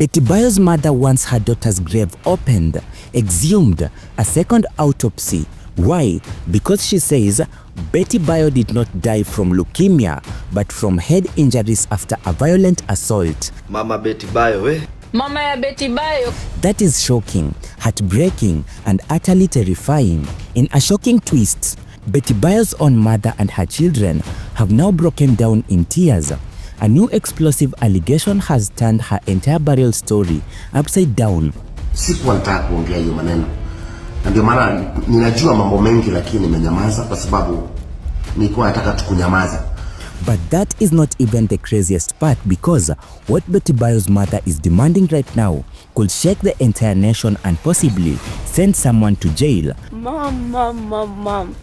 Betty Bayo's mother wants her daughter's grave opened, exhumed, a second autopsy. Why? Because she says Betty Bayo did not die from leukemia, but from head injuries after a violent assault. Mama Betty Bayo, eh? Mama ya Betty Bayo. That is shocking, heartbreaking, and utterly terrifying. In a shocking twist, Betty Bayo's own mother and her children have now broken down in tears. A new explosive allegation has turned her entire burial story upside down. Sikuwa nataka kuongea hiyo maneno. Na ndio maana ninajua mambo mengi lakini nimenyamaza kwa sababu nilikuwa nataka tukunyamaza. But that is not even the craziest part, because what Betty Bayo's mother is demanding right now could shake the entire nation and possibly send someone to jail. Mom.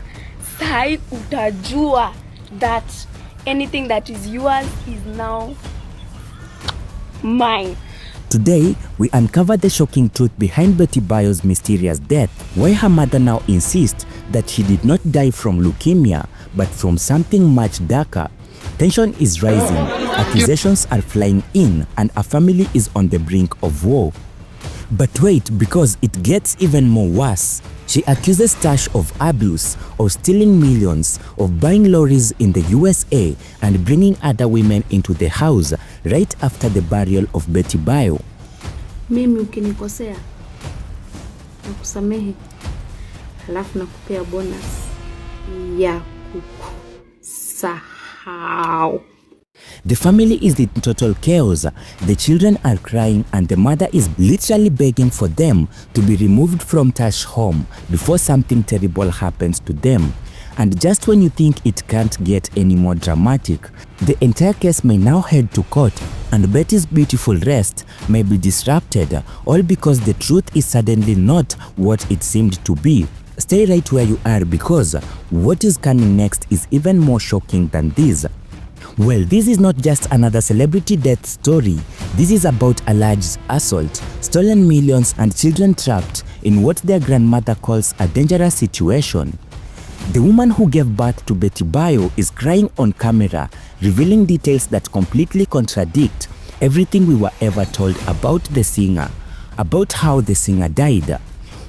Sai utajua that anything that is yours is now mine. Today, we uncover the shocking truth behind Betty Bayo's mysterious death, why her mother now insists that she did not die from leukemia, but from something much darker. Tension is rising, accusations are flying in, and a family is on the brink of war. But wait, because it gets even more worse. She accuses Tash of abuse, of stealing millions, of buying lorries in the USA, and bringing other women into the house right after the burial of Betty Bayo. Mimi ukinikosea nakusamehe, halafu nakupea bonus ya kukusahau. The family is in total chaos. The children are crying and the mother is literally begging for them to be removed from Tash's home before something terrible happens to them. And just when you think it can't get any more dramatic, the entire case may now head to court and Betty's beautiful rest may be disrupted, all because the truth is suddenly not what it seemed to be. Stay right where you are, because what is coming next is even more shocking than this. Well, this is not just another celebrity death story. This is about alleged assault, stolen millions, and children trapped in what their grandmother calls a dangerous situation. The woman who gave birth to Betty Bayo is crying on camera, revealing details that completely contradict everything we were ever told about the singer, about how the singer died.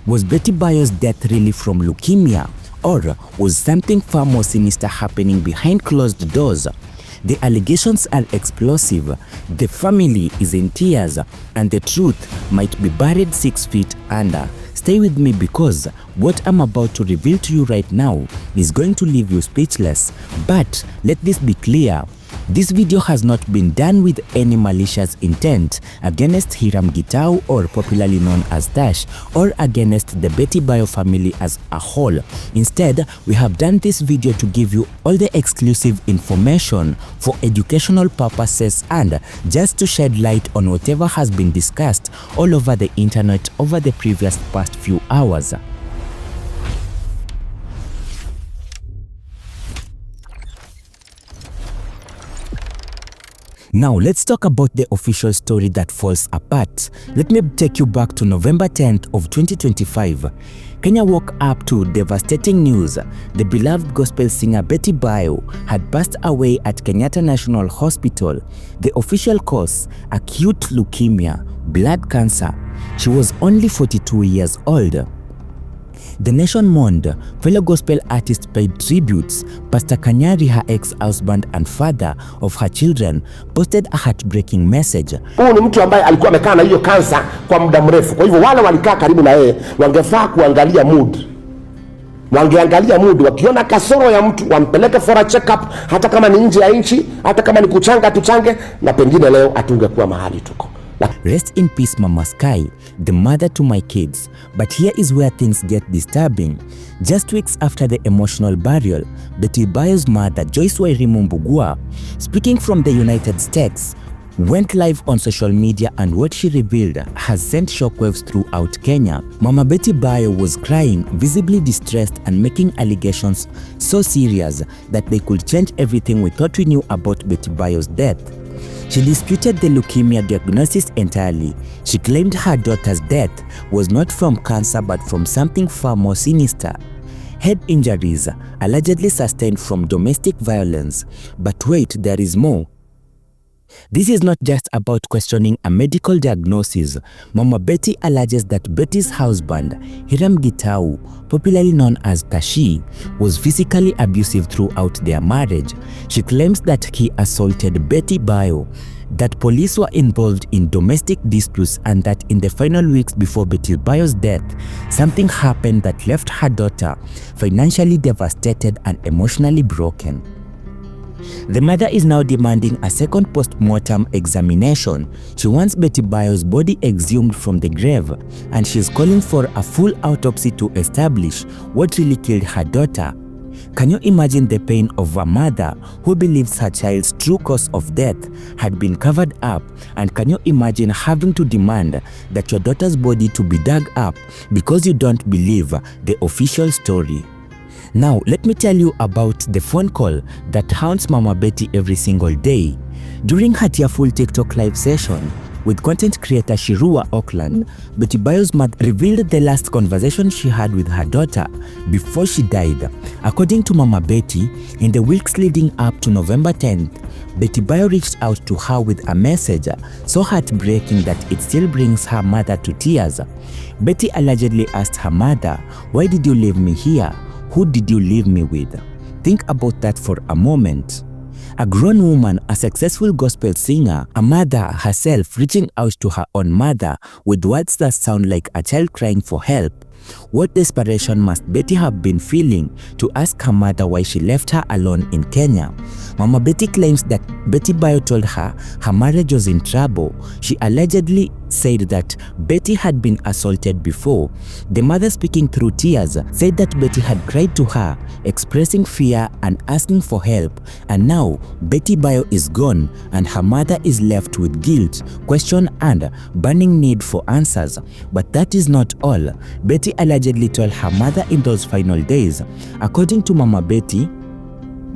Was Betty Bayo's death really from leukemia, or was something far more sinister happening behind closed doors? The allegations are explosive, the family is in tears, and the truth might be buried 6 feet under. Stay with me, because what I'm about to reveal to you right now is going to leave you speechless. But let this be clear. This video has not been done with any malicious intent against Hiram Gitau, or popularly known as Tash, or against the Betty Bayo family as a whole. Instead, we have done this video to give you all the exclusive information for educational purposes and just to shed light on whatever has been discussed all over the internet over the previous past few hours. Now let's talk about the official story that falls apart. Let me take you back to November 10th of 2025. Kenya woke up to devastating news. The beloved gospel singer Betty Bayo had passed away at Kenyatta National Hospital. The official cause, acute leukemia, blood cancer. She was only 42 years old. The nation mourned. Fellow gospel artists paid tributes. Pastor Kanyari, her ex-husband and father of her children, posted a heartbreaking message. Huyu ni mtu ambaye alikuwa amekaa na hiyo kansa kwa muda mrefu. Kwa hivyo wale walikaa karibu na yeye wangefaa kuangalia mood. Wangeangalia mood, wakiona kasoro ya mtu wampeleke for a check up, hata kama ni nje ya nchi, hata kama ni kuchanga tuchange, na pengine leo atungekuwa mahali tuko. Rest in peace, Mama Sky, the mother to my kids. But here is where things get disturbing. Just weeks after the emotional burial, Betty Bayo's mother, Joyce Wairimu Mbugua, speaking from the United States, went live on social media, and what she revealed has sent shockwaves throughout Kenya. Mama Betty Bayo was crying, visibly distressed, and making allegations so serious that they could change everything we thought we knew about Betty Bayo's death. She disputed the leukemia diagnosis entirely. She claimed her daughter's death was not from cancer but from something far more sinister. Head injuries allegedly sustained from domestic violence. But wait, there is more. This is not just about questioning a medical diagnosis. Mama Betty alleges that Betty's husband, Hiram Gitau, popularly known as Tashi, was physically abusive throughout their marriage. She claims that he assaulted Betty Bayo, that police were involved in domestic disputes, and that in the final weeks before Betty Bayo's death, something happened that left her daughter financially devastated and emotionally broken. The mother is now demanding a second post-mortem examination. She wants Betty Bayo's body exhumed from the grave, and she's calling for a full autopsy to establish what really killed her daughter. Can you imagine the pain of a mother who believes her child's true cause of death had been covered up? And can you imagine having to demand that your daughter's body to be dug up because you don't believe the official story? Now, let me tell you about the phone call that haunts Mama Betty every single day. During her tearful TikTok live session with content creator Shirua Auckland, Betty Bayo's mother revealed the last conversation she had with her daughter before she died. According to Mama Betty, in the weeks leading up to November 10th, Betty Bayo reached out to her with a message so heartbreaking that it still brings her mother to tears. Betty allegedly asked her mother, "Why did you leave me here? Who did you leave me with?" Think about that for a moment. A grown woman, a successful gospel singer, a mother herself reaching out to her own mother with words that sound like a child crying for help. What desperation must Betty have been feeling to ask her mother why she left her alone in Kenya? Mama Betty claims that Betty Bayo told her her marriage was in trouble. She allegedly said that Betty had been assaulted before. The mother, speaking through tears, said that Betty had cried to her, expressing fear and asking for help. And now Betty Bayo is gone, and her mother is left with guilt, question, and burning need for answers. But that is not all. Betty allegedly told her mother in those final days. According to Mama Betty,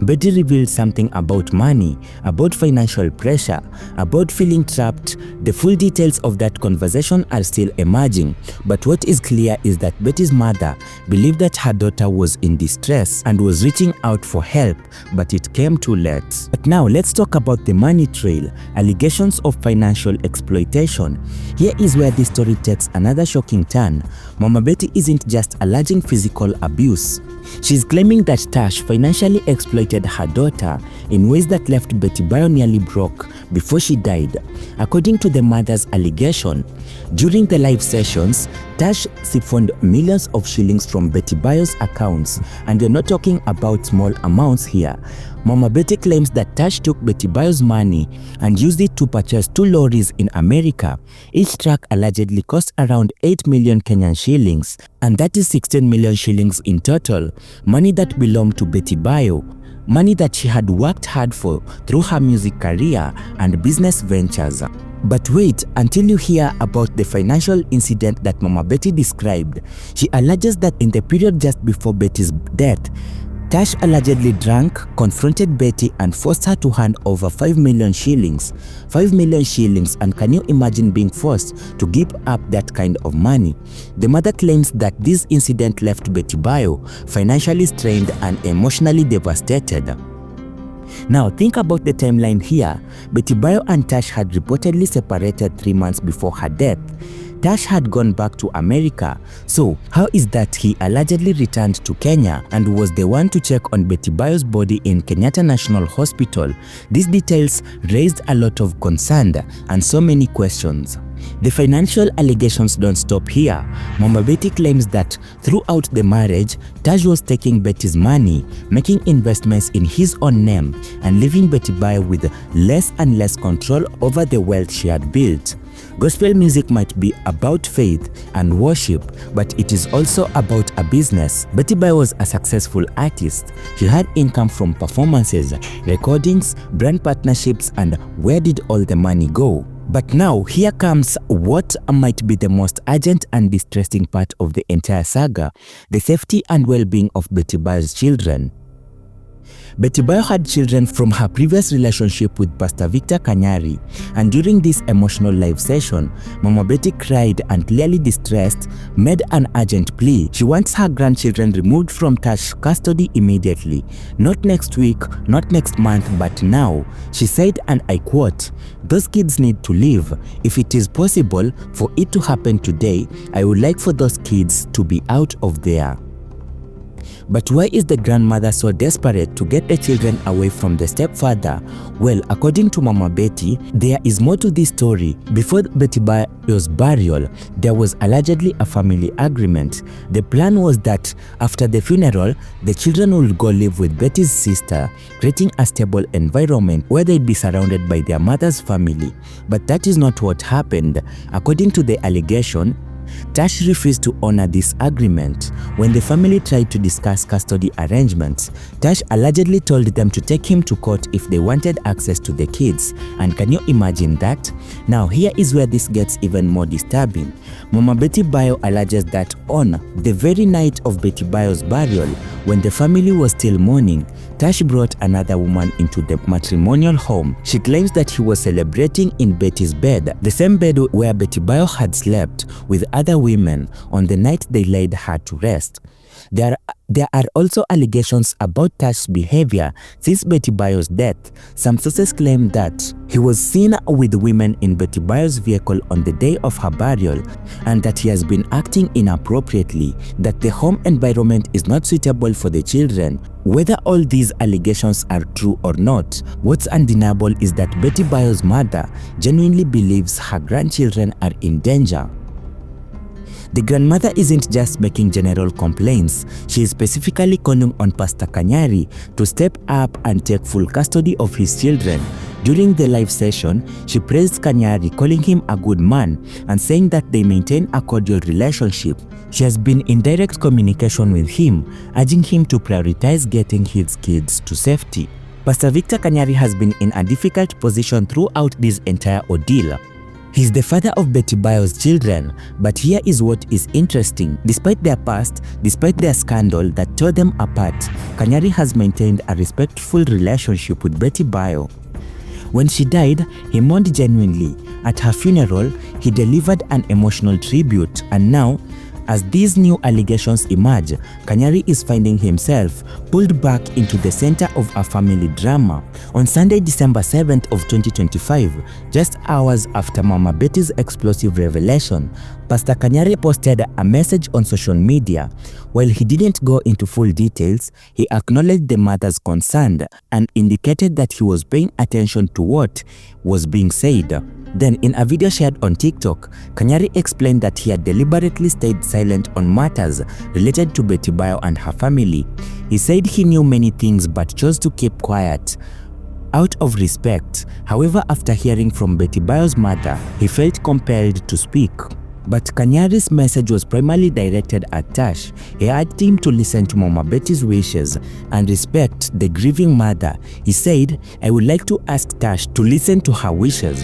Betty revealed something about money, about financial pressure, about feeling trapped. The full details of that conversation are still emerging, but what is clear is that Betty's mother believed that her daughter was in distress and was reaching out for help, but it came too late. But now let's talk about the money trail, allegations of financial exploitation. Here is where this story takes another shocking turn. Mama Betty isn't just alleging physical abuse. She's claiming that Tash financially exploited her daughter in ways that left Betty Bayo nearly broke before she died. According to the mother's allegation, during the live sessions, Tash siphoned millions of shillings from Betty Bayo's accounts, and we're not talking about small amounts here. Mama Betty claims that Tash took Betty Bayo's money and used it to purchase 2 lorries in America. Each truck allegedly cost around 8 million Kenyan shillings, and that is 16 million shillings in total, money that belonged to Betty Bayo, money that she had worked hard for through her music career and business ventures. But wait until you hear about the financial incident that Mama Betty described. She alleges that in the period just before Betty's death, Tash allegedly drank, confronted Betty, and forced her to hand over 5 million shillings. 5 million shillings, and can you imagine being forced to give up that kind of money? The mother claims that this incident left Betty Bayo financially strained and emotionally devastated. Now think about the timeline here. Betty Bayo and Tash had reportedly separated 3 months before her death. Tash had gone back to America, so how is that he allegedly returned to Kenya and was the one to check on Betty Bayo's body in Kenyatta National Hospital? These details raised a lot of concern and so many questions. The financial allegations don't stop here. Mama Betty claims that throughout the marriage, Tash was taking Betty's money, making investments in his own name, and leaving Betty Bayo with less and less control over the wealth she had built. Gospel music might be about faith and worship, but it is also about a business. Betty Bayo was a successful artist. She had income from performances, recordings, brand partnerships, and where did all the money go? But now, here comes what might be the most urgent and distressing part of the entire saga: the safety and well-being of Betty Bayo's children. Betty Bayo had children from her previous relationship with Pastor Victor Kanyari, and during this emotional live session, Mama Betty cried and, clearly distressed, made an urgent plea. She wants her grandchildren removed from Tash custody immediately. Not next week, not next month, but now. She said, and I quote, "Those kids need to leave. If it is possible for it to happen today, I would like for those kids to be out of there." But why is the grandmother so desperate to get the children away from the stepfather? Well, according to Mama Betty, there is more to this story. Before Betty Bayo's burial, there was allegedly a family agreement. The plan was that after the funeral, the children would go live with Betty's sister, creating a stable environment where they'd be surrounded by their mother's family. But that is not what happened. According to the allegation, Tash refused to honor this agreement. When the family tried to discuss custody arrangements, Tash allegedly told them to take him to court if they wanted access to the kids. And can you imagine that? Now here is where this gets even more disturbing. Mama Betty Bayo alleges that on the very night of Betty Bayo's burial, when the family was still mourning, Tash brought another woman into the matrimonial home. She claims that he was celebrating in Betty's bed, the same bed where Betty Bayo had slept with other women on the night they laid her to rest. There are also allegations about Tash's behavior since Betty Bayo's death. Some sources claim that he was seen with women in Betty Bayo's vehicle on the day of her burial, and that he has been acting inappropriately, that the home environment is not suitable for the children. Whether all these allegations are true or not, what's undeniable is that Betty Bayo's mother genuinely believes her grandchildren are in danger. The grandmother isn't just making general complaints, she is specifically calling on Pastor Kanyari to step up and take full custody of his children. During the live session, she praised Kanyari, calling him a good man and saying that they maintain a cordial relationship. She has been in direct communication with him, urging him to prioritize getting his kids to safety. Pastor Victor Kanyari has been in a difficult position throughout this entire ordeal. He's the father of Betty Bayo's children, but here is what is interesting. Despite their past, despite their scandal that tore them apart, Kanyari has maintained a respectful relationship with Betty Bayo. When she died, he mourned genuinely. At her funeral, he delivered an emotional tribute, and now, as these new allegations emerge, Kanyari is finding himself pulled back into the center of a family drama. On Sunday, December 7th of 2025, just hours after Mama Betty's explosive revelation, Pastor Kanyari posted a message on social media. While he didn't go into full details, he acknowledged the mother's concern and indicated that he was paying attention to what was being said. Then, in a video shared on TikTok, Kanyari explained that he had deliberately stayed silent on matters related to Betty Bayo and her family. He said he knew many things but chose to keep quiet out of respect. However, after hearing from Betty Bayo's mother, he felt compelled to speak. But Kanyari's message was primarily directed at Tash. He urged him to listen to Mama Betty's wishes and respect the grieving mother. He said, "I would like to ask Tash to listen to her wishes."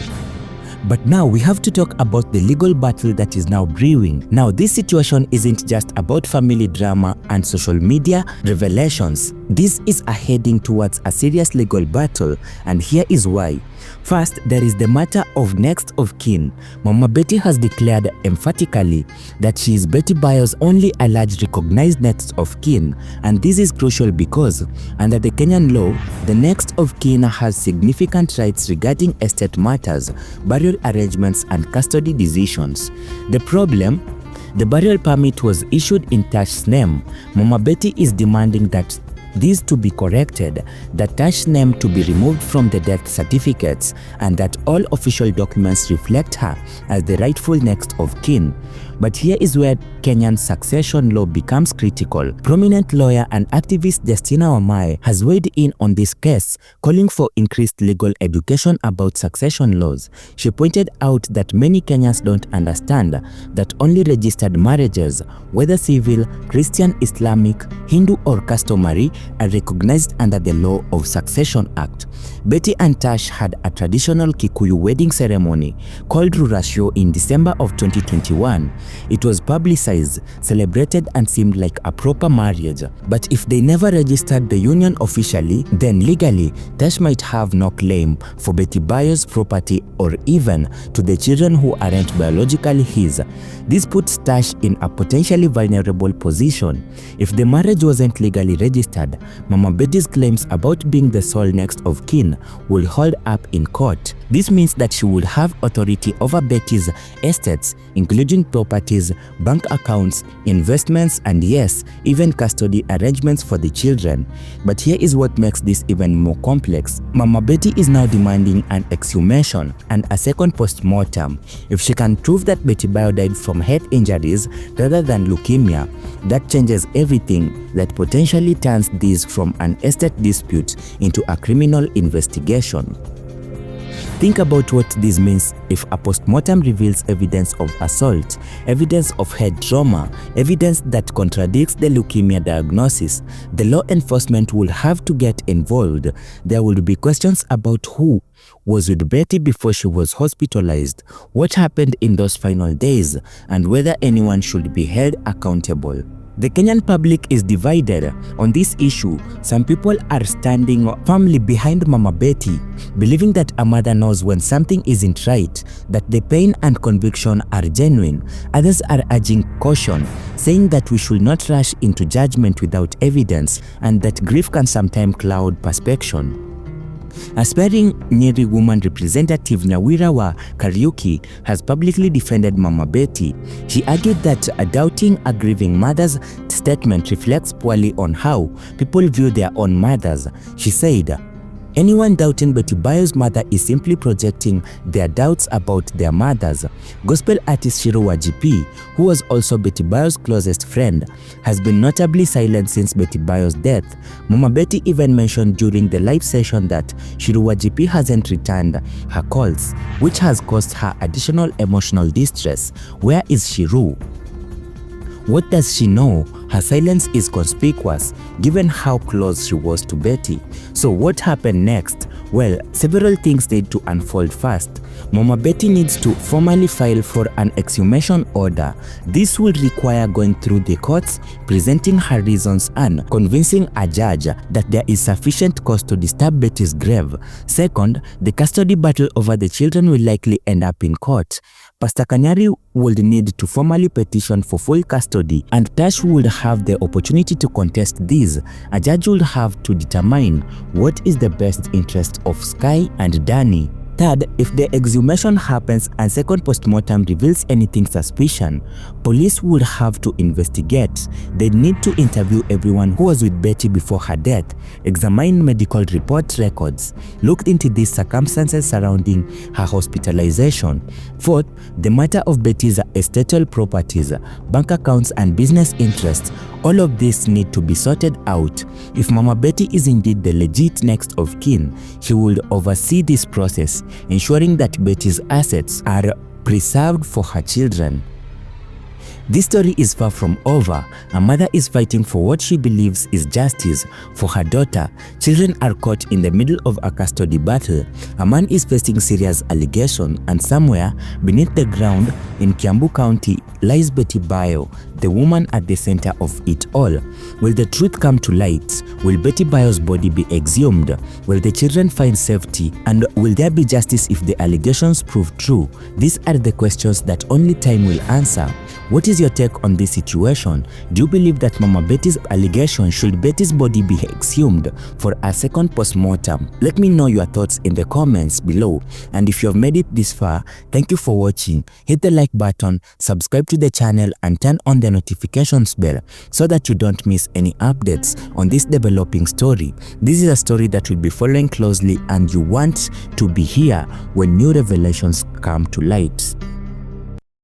But now we have to talk about the legal battle that is now brewing. Now, this situation isn't just about family drama and social media revelations. This is heading towards a serious legal battle, and here is why. First, there is the matter of next of kin. Mama Betty has declared emphatically that she is Betty Bayo's only alleged recognized next of kin, and this is crucial because under the Kenyan law, the next of kin has significant rights regarding estate matters, burial arrangements, and custody decisions. The problem: the burial permit was issued in Tash's name. Mama Betty is demanding that this to be corrected, that Tash's name to be removed from the death certificates, and that all official documents reflect her as the rightful next of kin. But here is where Kenyan succession law becomes critical. Prominent lawyer and activist Justina Wamae has weighed in on this case, calling for increased legal education about succession laws. She pointed out that many Kenyans don't understand that only registered marriages, whether civil, Christian, Islamic, Hindu or customary, are recognized under the Law of Succession Act. Betty and Tash had a traditional Kikuyu wedding ceremony called Rurashio in December of 2021. It was publicized, celebrated, and seemed like a proper marriage. But if they never registered the union officially, then legally, Tash might have no claim for Betty Bayo's property or even to the children who aren't biologically his. This puts Tash in a potentially vulnerable position. If the marriage wasn't legally registered, Mama Betty's claims about being the sole next of kin will hold up in court. This means that she would have authority over Betty's estates, including properties, bank accounts, investments, and yes, even custody arrangements for the children. But here is what makes this even more complex. Mama Betty is now demanding an exhumation and a second post-mortem. If she can prove that Betty Bayo died from head injuries rather than leukemia, that changes everything. That potentially turns this from an estate dispute into a criminal investigation. Think about what this means if a postmortem reveals evidence of assault, evidence of head trauma, evidence that contradicts the leukemia diagnosis. The law enforcement will have to get involved. There will be questions about who was with Betty before she was hospitalized, what happened in those final days, and whether anyone should be held accountable. The Kenyan public is divided on this issue. Some people are standing firmly behind Mama Betty, believing that a mother knows when something isn't right, that the pain and conviction are genuine. Others are urging caution, saying that we should not rush into judgment without evidence and that grief can sometimes cloud perception. Aspiring Nyeri woman representative Nyawira Kariuki has publicly defended Mama Betty. She argued that doubting a grieving mother's statement reflects poorly on how people view their own mothers. She said, "Anyone doubting Betty Bayo's mother is simply projecting their doubts about their mothers." Gospel artist Shirua GP, who was also Betty Bayo's closest friend, has been notably silent since Betty Bayo's death. Mama Betty even mentioned during the live session that Shirua GP hasn't returned her calls, which has caused her additional emotional distress. Where is Shiru? What does she know? Her silence is conspicuous, given how close she was to Betty. So what happened next? Well, several things need to unfold first. Mama Betty needs to formally file for an exhumation order. This will require going through the courts, presenting her reasons and convincing a judge that there is sufficient cause to disturb Betty's grave. Second, the custody battle over the children will likely end up in court. Pastor Kanyari would need to formally petition for full custody, and Tash would have the opportunity to contest this. A judge would have to determine what is the best interest of Sky and Danny. Third, if the exhumation happens and second postmortem reveals anything suspicious, police would have to investigate. They need to interview everyone who was with Betty before her death, examine medical report records, look into the circumstances surrounding her hospitalization. Fourth, the matter of Betty's estatal properties, bank accounts, and business interests. All of this need to be sorted out. If Mama Betty is indeed the legit next of kin, she will oversee this process, ensuring that Betty's assets are preserved for her children. This story is far from over. A mother is fighting for what she believes is justice for her daughter. Children are caught in the middle of a custody battle. A man is facing serious allegation, and somewhere beneath the ground in Kiambu County lies Betty Bayo, the woman at the center of it all. Will the truth come to light? Will Betty Bayo's body be exhumed? Will the children find safety? And will there be justice if the allegations prove true? These are the questions that only time will answer. What is your take on this situation? Do you believe that Mama Betty's allegation should Betty's body be exhumed for a second post-mortem? Let me know your thoughts in the comments below. And if you have made it this far, thank you for watching. Hit the like button, subscribe to the channel, and turn on the notifications bell so that you don't miss any updates on this developing story. This is a story that we'll be following closely, and you want to be here when new revelations come to light.